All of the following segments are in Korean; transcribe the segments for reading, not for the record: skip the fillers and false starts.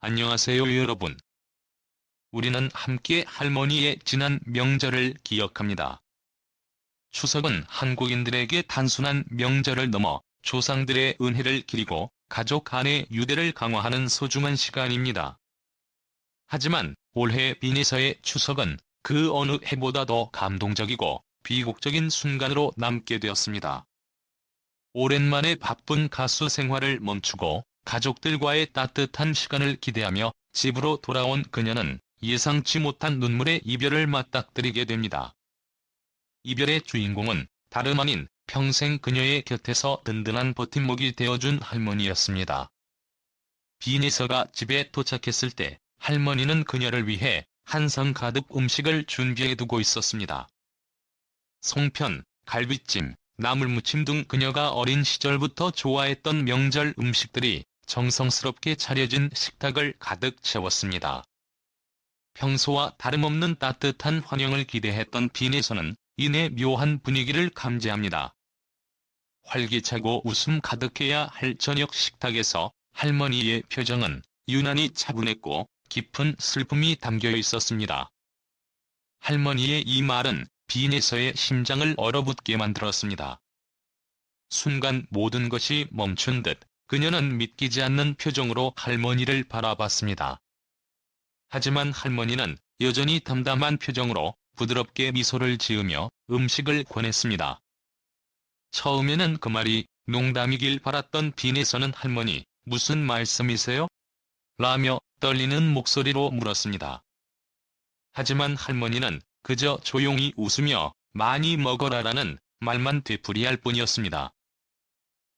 안녕하세요 여러분. 우리는 함께 할머니의 지난 명절을 기억합니다. 추석은 한국인들에게 단순한 명절을 넘어 조상들의 은혜를 기리고 가족 간의 유대를 강화하는 소중한 시간입니다. 하지만 올해 빈에서의 추석은 그 어느 해보다 더 감동적이고 비극적인 순간으로 남게 되었습니다. 오랜만에 바쁜 가수 생활을 멈추고 가족들과의 따뜻한 시간을 기대하며 집으로 돌아온 그녀는 예상치 못한 눈물의 이별을 맞닥뜨리게 됩니다. 이별의 주인공은 다름 아닌 평생 그녀의 곁에서 든든한 버팀목이 되어준 할머니였습니다. 빈에서가 집에 도착했을 때 할머니는 그녀를 위해 한 상 가득 음식을 준비해두고 있었습니다. 송편, 갈비찜, 나물무침 등 그녀가 어린 시절부터 좋아했던 명절 음식들이 정성스럽게 차려진 식탁을 가득 채웠습니다. 평소와 다름없는 따뜻한 환영을 기대했던 빈에서는 이내 묘한 분위기를 감지합니다. 활기차고 웃음 가득해야 할 저녁 식탁에서 할머니의 표정은 유난히 차분했고 깊은 슬픔이 담겨 있었습니다. 할머니의 이 말은 빈에서의 심장을 얼어붙게 만들었습니다. 순간 모든 것이 멈춘 듯 그녀는 믿기지 않는 표정으로 할머니를 바라봤습니다. 하지만 할머니는 여전히 담담한 표정으로 부드럽게 미소를 지으며 음식을 권했습니다. 처음에는 그 말이 농담이길 바랐던 빈에서는 할머니, 무슨 말씀이세요? 라며 떨리는 목소리로 물었습니다. 하지만 할머니는 그저 조용히 웃으며 많이 먹어라라는 말만 되풀이할 뿐이었습니다.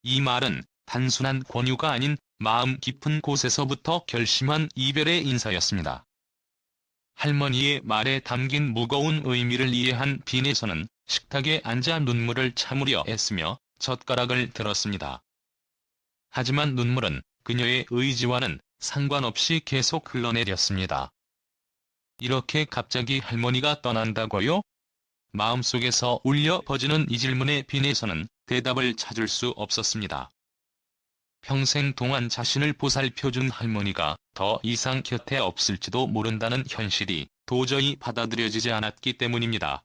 이 말은 단순한 권유가 아닌 마음 깊은 곳에서부터 결심한 이별의 인사였습니다. 할머니의 말에 담긴 무거운 의미를 이해한 빈에서는 식탁에 앉아 눈물을 참으려 애쓰며 젓가락을 들었습니다. 하지만 눈물은 그녀의 의지와는 상관없이 계속 흘러내렸습니다. 이렇게 갑자기 할머니가 떠난다고요? 마음속에서 울려 퍼지는 이 질문에 빈에서는 대답을 찾을 수 없었습니다. 평생 동안 자신을 보살펴준 할머니가 더 이상 곁에 없을지도 모른다는 현실이 도저히 받아들여지지 않았기 때문입니다.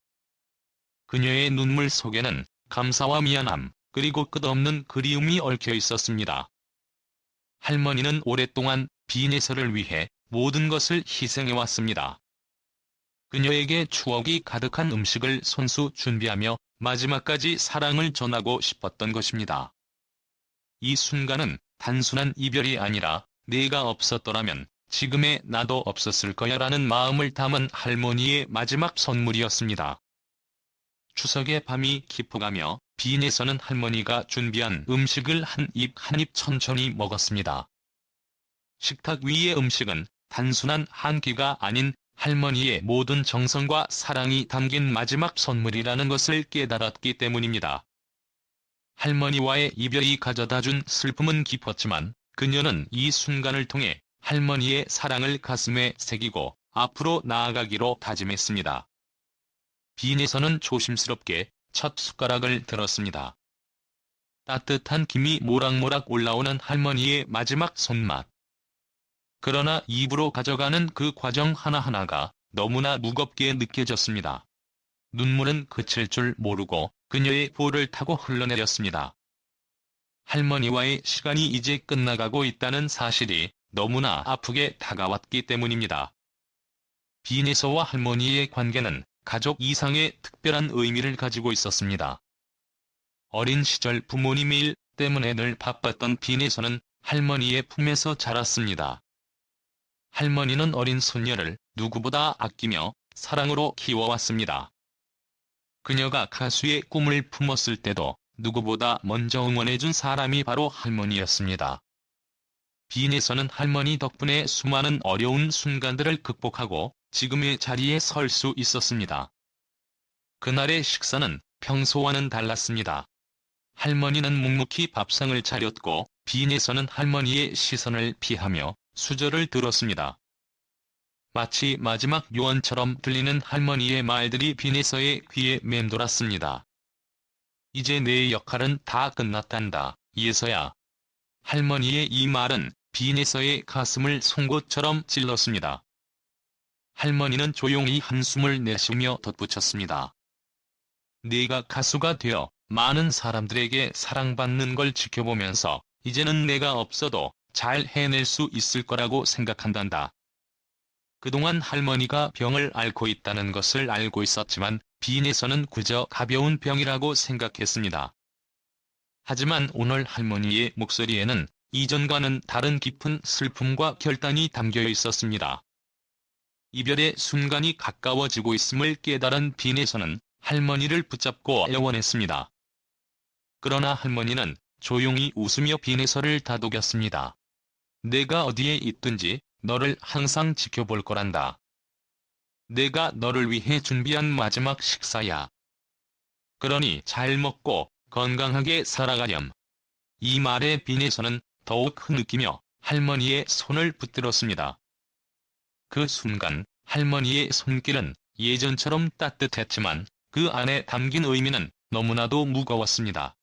그녀의 눈물 속에는 감사와 미안함, 그리고 끝없는 그리움이 얽혀 있었습니다. 할머니는 오랫동안 빈에서를 위해 모든 것을 희생해왔습니다. 그녀에게 추억이 가득한 음식을 손수 준비하며 마지막까지 사랑을 전하고 싶었던 것입니다. 이 순간은 단순한 이별이 아니라 내가 없었더라면 지금의 나도 없었을 거야라는 마음을 담은 할머니의 마지막 선물이었습니다. 추석의 밤이 깊어가며 빈에서는 할머니가 준비한 음식을 한 입 한 입 천천히 먹었습니다. 식탁 위의 음식은 단순한 한 끼가 아닌 할머니의 모든 정성과 사랑이 담긴 마지막 선물이라는 것을 깨달았기 때문입니다. 할머니와의 이별이 가져다준 슬픔은 깊었지만 그녀는 이 순간을 통해 할머니의 사랑을 가슴에 새기고 앞으로 나아가기로 다짐했습니다. 빈에서는 조심스럽게 첫 숟가락을 들었습니다. 따뜻한 김이 모락모락 올라오는 할머니의 마지막 손맛. 그러나 입으로 가져가는 그 과정 하나하나가 너무나 무겁게 느껴졌습니다. 눈물은 그칠 줄 모르고 그녀의 볼을 타고 흘러내렸습니다. 할머니와의 시간이 이제 끝나가고 있다는 사실이 너무나 아프게 다가왔기 때문입니다. 빈에서와 할머니의 관계는 가족 이상의 특별한 의미를 가지고 있었습니다. 어린 시절 부모님의 일 때문에 늘 바빴던 빈에서는 할머니의 품에서 자랐습니다. 할머니는 어린 손녀를 누구보다 아끼며 사랑으로 키워왔습니다. 그녀가 가수의 꿈을 품었을 때도 누구보다 먼저 응원해준 사람이 바로 할머니였습니다. 빈에서는 할머니 덕분에 수많은 어려운 순간들을 극복하고 지금의 자리에 설 수 있었습니다. 그날의 식사는 평소와는 달랐습니다. 할머니는 묵묵히 밥상을 차렸고 빈에서는 할머니의 시선을 피하며 수저를 들었습니다. 마치 마지막 유언처럼 들리는 할머니의 말들이 빈에서의 귀에 맴돌았습니다. 이제 내 역할은 다 끝났단다, 예서야. 할머니의 이 말은 빈에서의 가슴을 송곳처럼 찔렀습니다. 할머니는 조용히 한숨을 내쉬며 덧붙였습니다. 내가 가수가 되어 많은 사람들에게 사랑받는 걸 지켜보면서 이제는 내가 없어도 잘 해낼 수 있을 거라고 생각한단다. 그동안 할머니가 병을 앓고 있다는 것을 알고 있었지만 빈에서는 그저 가벼운 병이라고 생각했습니다. 하지만 오늘 할머니의 목소리에는 이전과는 다른 깊은 슬픔과 결단이 담겨 있었습니다. 이별의 순간이 가까워지고 있음을 깨달은 빈에서는 할머니를 붙잡고 애원했습니다. 그러나 할머니는 조용히 웃으며 빈에서를 다독였습니다. 내가 어디에 있든지 너를 항상 지켜볼 거란다. 내가 너를 위해 준비한 마지막 식사야. 그러니 잘 먹고 건강하게 살아가렴. 이 말에 빈에서는 더욱 흐느끼며 할머니의 손을 붙들었습니다. 그 순간 할머니의 손길은 예전처럼 따뜻했지만 그 안에 담긴 의미는 너무나도 무거웠습니다.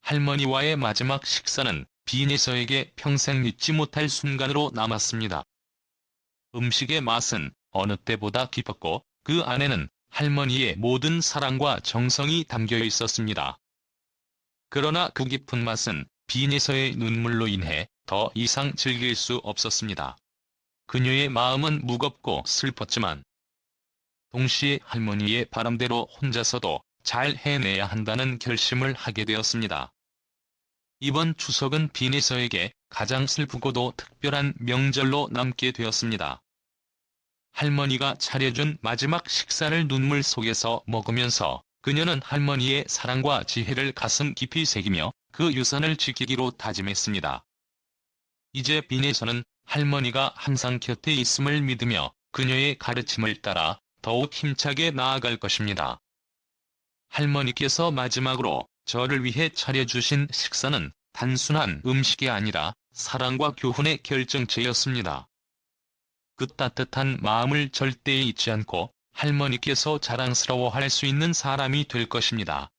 할머니와의 마지막 식사는 빈에서에게 평생 잊지 못할 순간으로 남았습니다. 음식의 맛은 어느 때보다 깊었고 그 안에는 할머니의 모든 사랑과 정성이 담겨 있었습니다. 그러나 그 깊은 맛은 빈에서의 눈물로 인해 더 이상 즐길 수 없었습니다. 그녀의 마음은 무겁고 슬펐지만 동시에 할머니의 바람대로 혼자서도 잘 해내야 한다는 결심을 하게 되었습니다. 이번 추석은 빈에서에게 가장 슬프고도 특별한 명절로 남게 되었습니다. 할머니가 차려준 마지막 식사를 눈물 속에서 먹으면서 그녀는 할머니의 사랑과 지혜를 가슴 깊이 새기며 그 유산을 지키기로 다짐했습니다. 이제 빈에서는 할머니가 항상 곁에 있음을 믿으며 그녀의 가르침을 따라 더욱 힘차게 나아갈 것입니다. 할머니께서 마지막으로 저를 위해 차려주신 식사는 단순한 음식이 아니라 사랑과 교훈의 결정체였습니다. 그 따뜻한 마음을 절대 잊지 않고 할머니께서 자랑스러워할 수 있는 사람이 될 것입니다.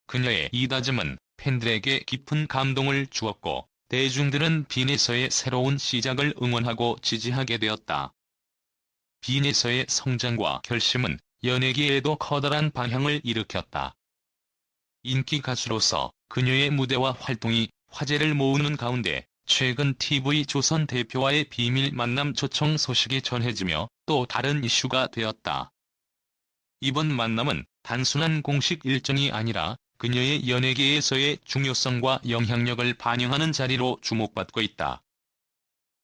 그녀의 이 다짐은 팬들에게 깊은 감동을 주었고 대중들은 빈에서의 새로운 시작을 응원하고 지지하게 되었다. 빈에서의 성장과 결심은 연예계에도 커다란 방향을 일으켰다. 인기 가수로서 그녀의 무대와 활동이 화제를 모으는 가운데 최근 TV조선 대표와의 비밀 만남 초청 소식이 전해지며 또 다른 이슈가 되었다. 이번 만남은 단순한 공식 일정이 아니라 그녀의 연예계에서의 중요성과 영향력을 반영하는 자리로 주목받고 있다.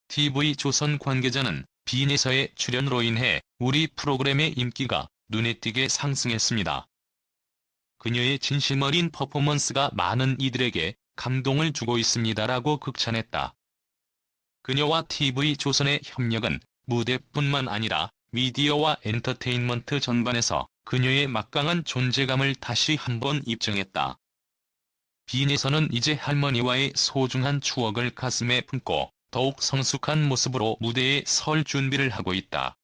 TV조선 관계자는 빈에서의 출연으로 인해 우리 프로그램의 인기가 눈에 띄게 상승했습니다. 그녀의 진심 어린 퍼포먼스가 많은 이들에게 감동을 주고 있습니다라고 극찬했다. 그녀와 TV조선의 협력은 무대뿐만 아니라 미디어와 엔터테인먼트 전반에서 그녀의 막강한 존재감을 다시 한번 입증했다. 빈에서는 이제 할머니와의 소중한 추억을 가슴에 품고 더욱 성숙한 모습으로 무대에 설 준비를 하고 있다.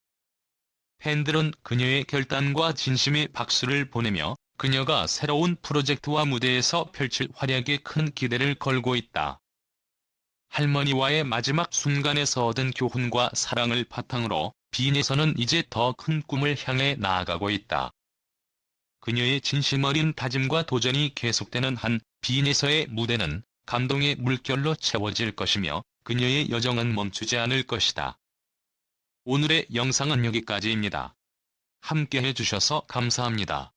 팬들은 그녀의 결단과 진심에 박수를 보내며 그녀가 새로운 프로젝트와 무대에서 펼칠 활약에 큰 기대를 걸고 있다. 할머니와의 마지막 순간에서 얻은 교훈과 사랑을 바탕으로 빈에서는 이제 더 큰 꿈을 향해 나아가고 있다. 그녀의 진심 어린 다짐과 도전이 계속되는 한 빈에서의 무대는 감동의 물결로 채워질 것이며 그녀의 여정은 멈추지 않을 것이다. 오늘의 영상은 여기까지입니다. 함께 해주셔서 감사합니다.